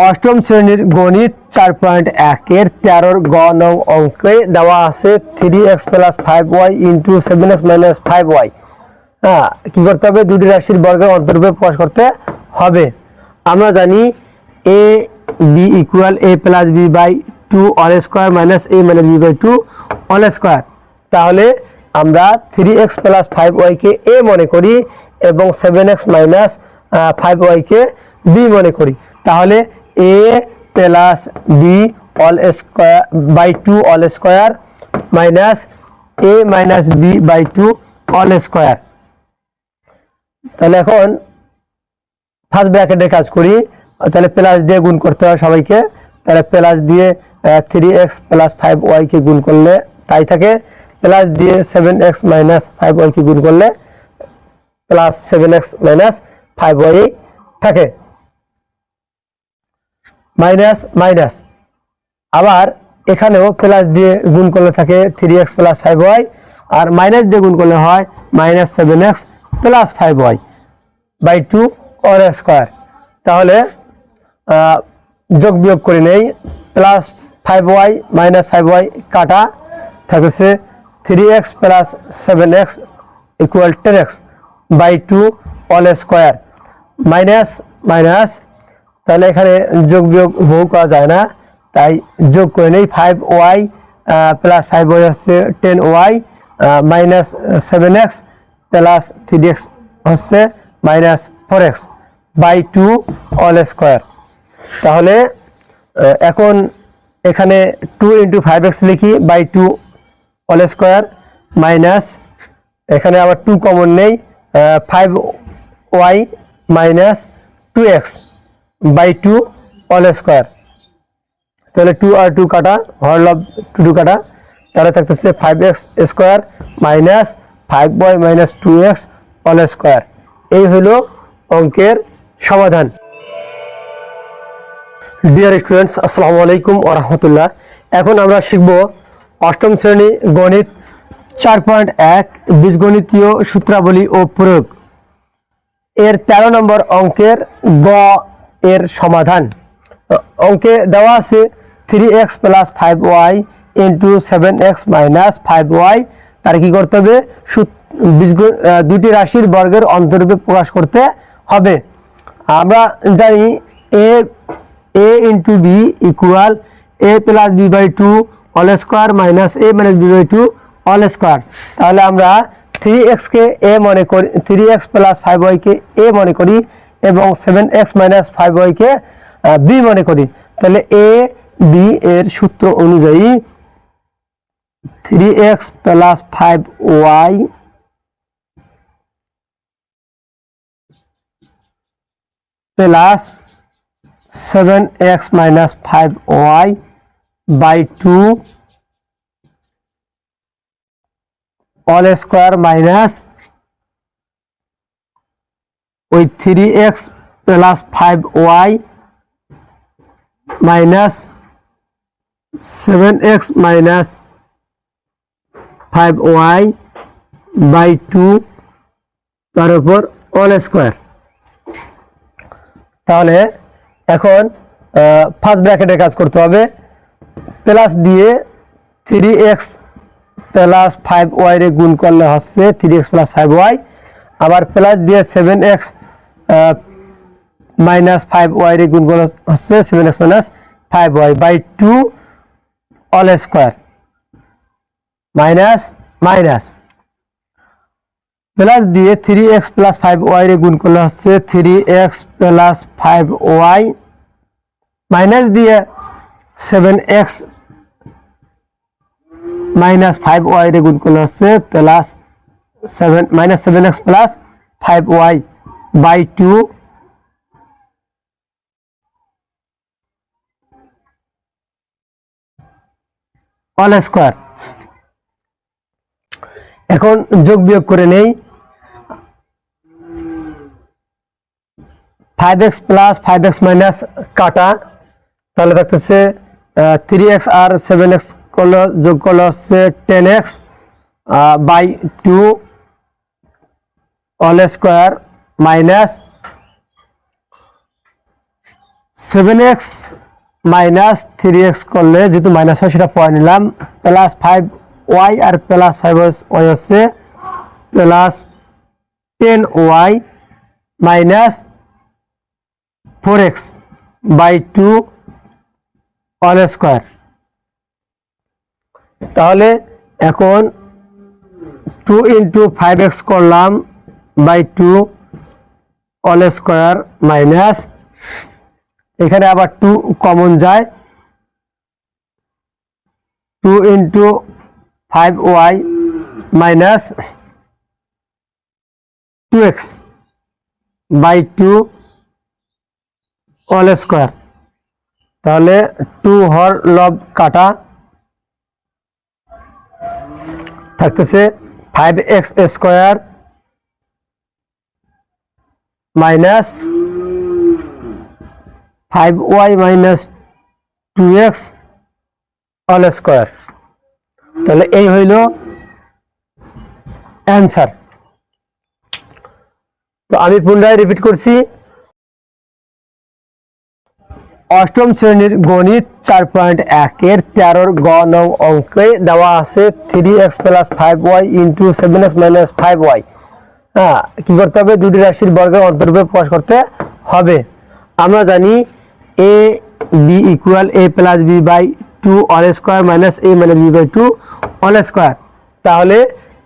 অষ্টম শ্রেণীর গণিত 4.1 এর 13 গ নং অঙ্কে দেওয়া আছে 3x + 5y * 7x - 5y। কি করতে হবে? দুটি রাশির বর্গের অন্তর্ভুক্ত প্রকাশ করতে হবে। আমরা জানি a b = a + b/2 all square - a - b/2 all square। তাহলে আমরা 3x + 5y কে a মনে করি এবং 7x - 5y কে b মনে করি। তাহলে a + b all square / 2 all square minus a - b/2 all square। তাহলে এখন ফার্স্ট ব্র্যাকেটে কাজ করি। তাহলে প্লাস দিয়ে গুণ করতে হয় সবাইকে। তাহলে প্লাস দিয়ে 3x + 5y কে গুণ করলে তাই থাকে, প্লাস দিয়ে 7x - 5y কে গুণ করলে প্লাস 7x - 5y থাকে, মাইনাস মাইনাস। আবার এখানেও প্লাস দিয়ে গুণ করলে থাকে 3x + 5y, আর মাইনাস দিয়ে গুণ করলে হয় -7x + 5y/2 all square। তাহলে যোগ বিয়োগ করে নেই। +5y - 5y কাটা থাকছে 3x + 7x = 10x/2 all square minus minus. তাহলে এখানে যোগ বিয়োগ বহু করা যায় না, তাই যোগ করে নেই। 5y + 5y হচ্ছে 10y -7x + 3x হচ্ছে -4x/2 all square। তাহলে এখন এখানে 2 × 5x লিখি /2 all square মাইনাস, এখানে আবার 2 কমন নেই, 5y - 2x/2 all square। তাহলে 2 আর 2 কাটা, হরলব 2 কাটা, তাহলে থাকতেছে 5x² - 5y - 2x all square। এই হলো অঙ্কের সমাধান। ডিয়ার স্টুডেন্টস, আসসালামু আলাইকুম ওয়া রাহমাতুল্লাহ। এখন আমরা শিখব অষ্টম শ্রেণী গণিত 4.1 বীজগণিতীয় সূত্রাবলী ও প্রয়োগ এর 13 নম্বর অঙ্কের গ এর সমাধান। অঙ্কে দেওয়া আছে 3x + 5y * 7x - 5y। তার কি করতে হবে? দুটি রাশির বর্গের অন্তরূপে প্রকাশ করতে হবে। আমরা জানি a * b = a + b/2 all square minus a - b/2 all square। তাহলে আমরা 3x কে a মনে করি, 3x + 5y কে a মনে করি এবং 7x - 5y কে b মনে করি। তাহলে a b এর সূত্র অনুযায়ী 3x + 5y plus 7x - 5y/2 all square minus ওই 3x + 5y minus 7x - 5y/2 তার উপর all square। তাহলে এখন ফার্স্ট ব্র্যাকেটে কাজ করতে হবে। প্লাস দিয়ে 3x + 5y রে গুণ করলে হচ্ছে 3x + 5y, আবার প্লাস দিয়ে 7x - 5y রে গুণ করলে হচ্ছে 7x - 5y/2 all square minus minus. Plus দিয়ে 3x + 5y রে গুণ করলে হচ্ছে 3x + 5y, মাইনাস দিয়ে 7x - 5y রে গুণ করলে হচ্ছে -7x + 5y/2 all square। এখন যোগ বিয়োগ করে নেই। 5x + 5x - কাটা, তাহলে থাকতেছে 3x আর 7x করলে যোগ করলে হচ্ছে 10x/2 all square minus 7x minus 3x করলে যেহেতু মাইনাস হয় সেটা পরে নিলাম, প্লাস 5y আর প্লাস 5y হচ্ছে plus 10y minus 4x by 2 all square. তাহলে এখন 2 ইন্টু 5x করলাম বাই 2 অল স্কোয়ার মাইনাস, এখানে আবার 2 কমন যায়, 2 into 5y minus 2x by 2 all square. তাহলে 2 হর লব কাটা থাকতেছে 5x square minus 5y minus 2x all square. তাহলে এই হইল অ্যান্সার। তো আমি পুনরায় রিপিট করছি, অষ্টম শ্রেণীর গণিত 4.1 এর 13 গ নং অঙ্কে দেওয়া আছে 3x plus 5y into 7x minus 5y। হ্যাঁ, কি করতে হবে? দুটি রাশির বর্গের অন্তর্ভুক্ত প্রকাশ করতে হবে। আমরা জানি a b equal a plus b by 2 all square minus a minus b by 2 all square. তাহলে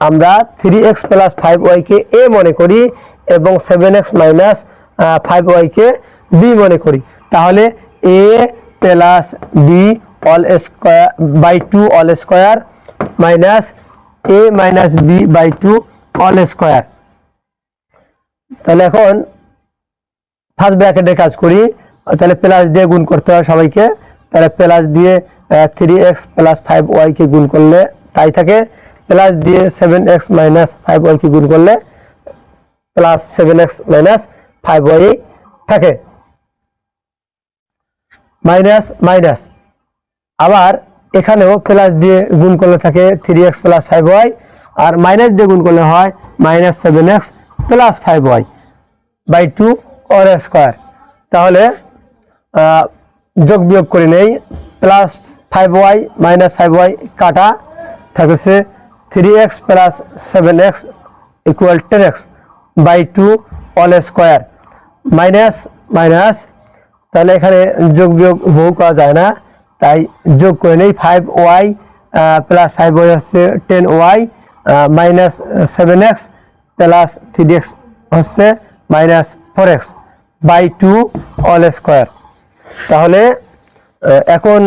আমরা 3x plus 5y K a মনে করি এবং 7x মাইনাস 5y কে b মনে করি। তাহলে a plus b all square by 2 all square minus a minus b by 2 all square. তাহলে এখন ফার্স্ট ব্র্যাকেটে কাজ করি, তাহলে প্লাস দিয়ে গুণ করতে হয় সবাইকে। তাহলে প্লাস দিয়ে 3x প্লাস 5y কে গুণ করলে তাই থাকে, প্লাস দিয়ে 7x মাইনাস 5y কে গুণ করলে প্লাস 7x মাইনাস 5y থাকে, মাইনাস মাইনাস। আবার এখানেও প্লাস দিয়ে গুণ করলে থাকে 3x প্লাস 5y, আর মাইনাস দিয়ে গুণ করলে হয় minus 7x plus 5y by 2 all square. তাহলে যোগ বিয়োগ করে নেই, প্লাস 5y মাইনাস 5y কাটা থাকছে 3x plus 7x equal 10x by 2 all square minus minus. তাহলে এখানে যোগ বিয়োগ বহু করা যায় না, তাই যোগ করে নেই। 5y প্লাস 5y হচ্ছে 10y minus 7x plus 3x হচ্ছে minus 4x by 2 all square. তাহলে এখন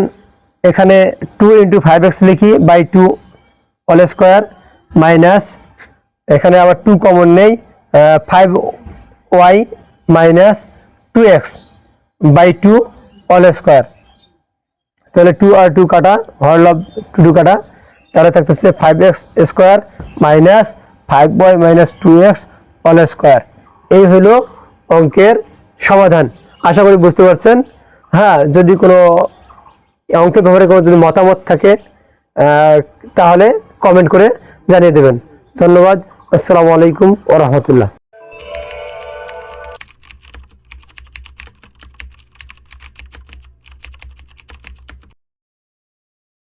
এখানে 2 ইন্টু 5x লিখি বাই 2 অল স্কোয়ার মাইনাস, এখানে আবার 2 কমন নেই, 5y minus 2x by 2 all square. তাহলে 2 আর 2 কাটা, হর লব 2 কাটা, তাহলে থাকতেছে 5x square minus 5y minus 2x all square. এই হলো অঙ্কের সমাধান। আশা করি বুঝতে পারছেন। হ্যাঁ, যদি কোনো অঙ্কের ব্যাপারে কোনো যদি মতামত থাকে তাহলে কমেন্ট করে জানিয়ে দেবেন। ধন্যবাদ। আসসালামু আলাইকুম ওয়া রাহমাতুল্লাহ।